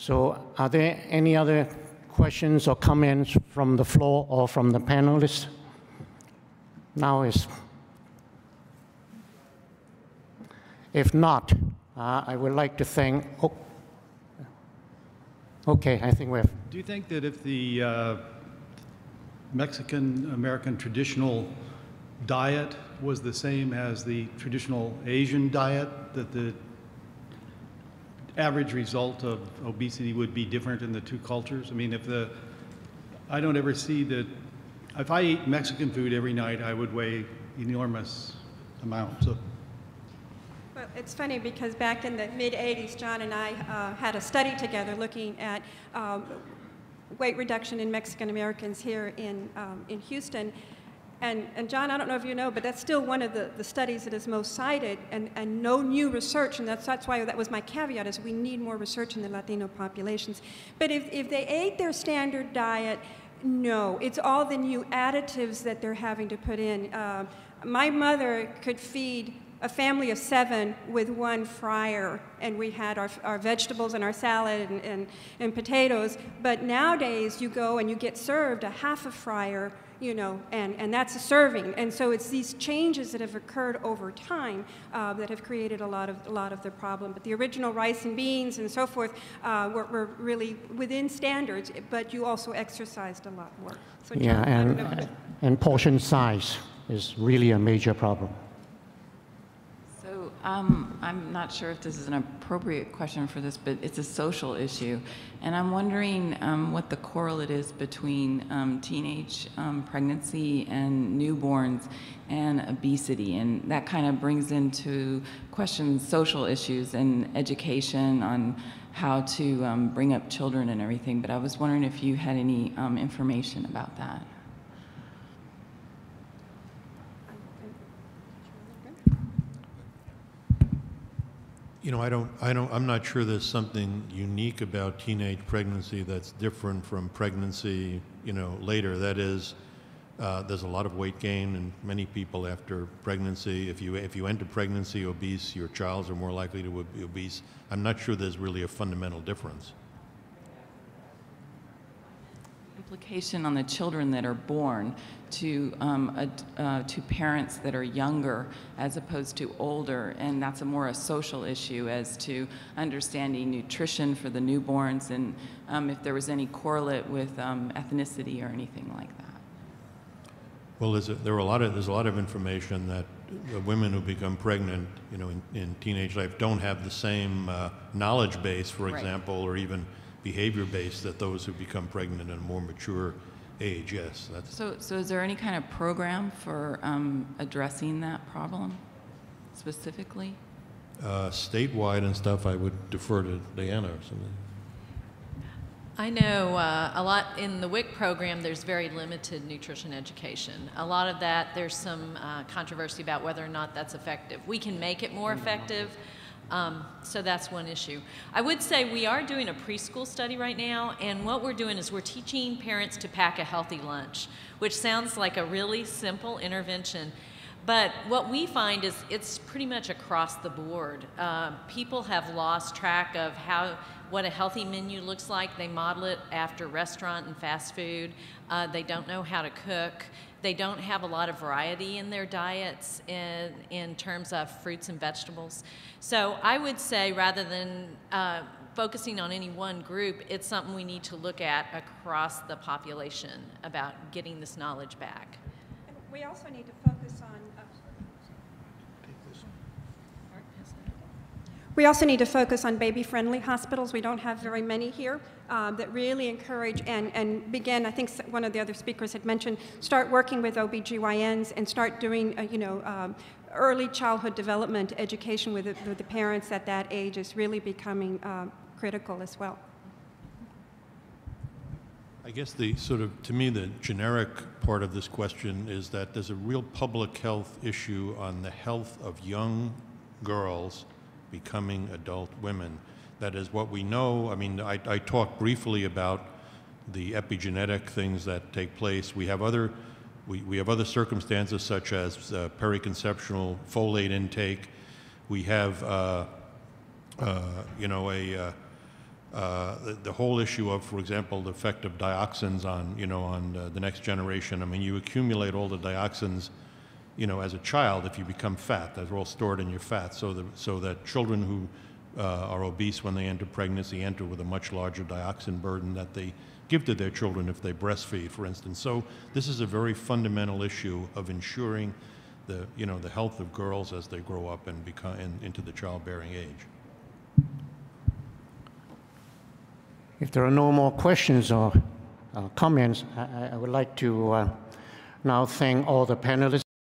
So are there any other questions or comments from the floor or from the panelists? Now is, if not, I would like to thank, okay, I think we have. Do you think that if the Mexican-American traditional diet was the same as the traditional Asian diet, that the average result of obesity would be different in the two cultures? I mean, I don't ever see that, if I ate Mexican food every night, I would weigh enormous amounts. So. Well, it's funny because back in the mid-'80s, John and I had a study together looking at weight reduction in Mexican Americans here in Houston. And John, I don't know if you know, but that's still one of the studies that is most cited, and no new research, and that's why that was my caveat, is we need more research in the Latino populations. But if they ate their standard diet, no, it's all the new additives that they're having to put in. My mother could feed a family of 7 with 1 fryer, and we had our vegetables and our salad and potatoes. But nowadays, you go and you get served a half a fryer, you know, and that's a serving. And so it's these changes that have occurred over time that have created a lot of the problem. But the original rice and beans and so forth were really within standards, but you also exercised a lot more. So John, yeah, and portion size is really a major problem. I'm not sure if this is an appropriate question for this, but it's a social issue. And I'm wondering what the correlate is between teenage pregnancy and newborns and obesity. And that kind of brings into question social issues and education on how to bring up children and everything. But I was wondering if you had any information about that. You know, I'm not sure there's something unique about teenage pregnancy that's different from pregnancy, you know, later. That is, there's a lot of weight gain in many people after pregnancy. If you enter pregnancy obese, your child are more likely to be obese. I'm not sure there's really a fundamental difference. Implication on the children that are born to parents that are younger as opposed to older, and that's more a social issue as to understanding nutrition for the newborns, and if there was any correlate with ethnicity or anything like that. Well, there's a lot of information that women who become pregnant, you know, in teenage life don't have the same knowledge base, for example, or even behavior base that those who become pregnant at a more mature age. Yes. So is there any kind of program for addressing that problem specifically? Statewide and stuff, I would defer to Diana or something. I know a lot in the WIC program, there's very limited nutrition education. A lot of that, there's some controversy about whether or not that's effective. We can make it more effective. So that's one issue. I would say we are doing a preschool study right now, and what we're doing is we're teaching parents to pack a healthy lunch, which sounds like a really simple intervention. But what we find is it's pretty much across the board. People have lost track of what a healthy menu looks like. They model it after restaurant and fast food. They don't know how to cook. They don't have a lot of variety in their diets in terms of fruits and vegetables. So I would say rather than focusing on any one group, it's something we need to look at across the population about getting this knowledge back. And we also need to focus on baby-friendly hospitals. We don't have very many here that really encourage and begin, I think one of the other speakers had mentioned, start working with OBGYNs and start doing, early childhood development education with the parents at that age is really becoming critical as well. I guess to me, the generic part of this question is that there's a real public health issue on the health of young girls becoming adult women. That is what we know. I mean, I talked briefly about the epigenetic things that take place. We have other circumstances such as periconceptual folate intake. We have, The whole issue of, for example, the effect of dioxins on, the next generation. I mean, you accumulate all the dioxins, as a child if you become fat. They're all stored in your fat. So that children who are obese when they enter pregnancy enter with a much larger dioxin burden that they give to their children if they breastfeed, for instance. So this is a very fundamental issue of ensuring the health of girls as they grow up and become into the childbearing age. If there are no more questions or comments, I would like to now thank all the panelists